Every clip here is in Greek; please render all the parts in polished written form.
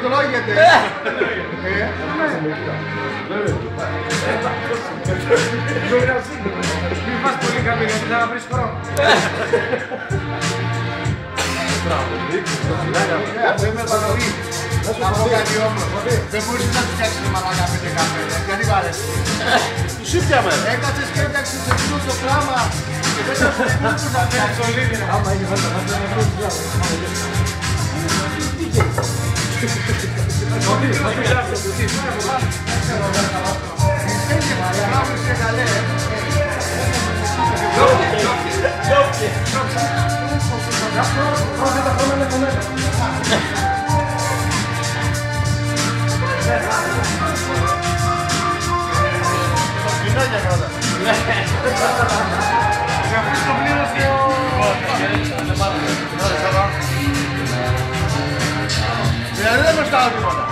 τρώγεται. Μην πας πολύ καλή γιατί θα βρεις χρόνο. Αυτό είναι παρολί. Να πω κάτι όμως. Δεν μπορείς να φτιάξεις το μαλάκα 5-15. Γιατί βάλες. Τους ήπιαμε. Έκατσες και έταξες εκείνο το κλάμα. Και δεν θα σου πούν που θα φτιάξεις. Άμα είναι βάλτε να βρεις κλάμα. Δηλαδή δεν μπροστάω τίποτα.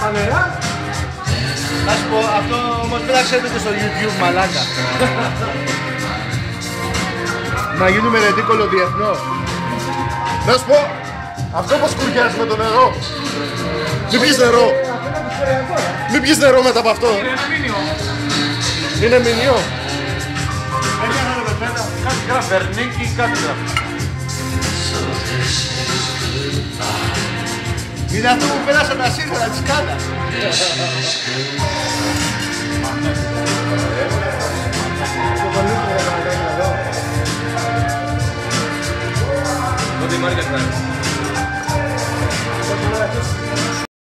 Τα νερά. Να σου πω, αυτό όμως πρέπει να ξέρετε και στο YouTube, μαλάκα. Να γίνουμε ρετίκολο διεθνώς. Να σου πω, αυτό πως κουριάζει με το νερό. Μην πιεις νερό. Μην πιεις νερό μετά από αυτό. Είναι ένα μήνυο. Είναι μηνιό. Κάτι γράφει, Βερνίκη, κάτι γράφει. Είναι αυτό που πέρασαν τα σύνθετα της κάτα. Τότε η Μάρια κάνει.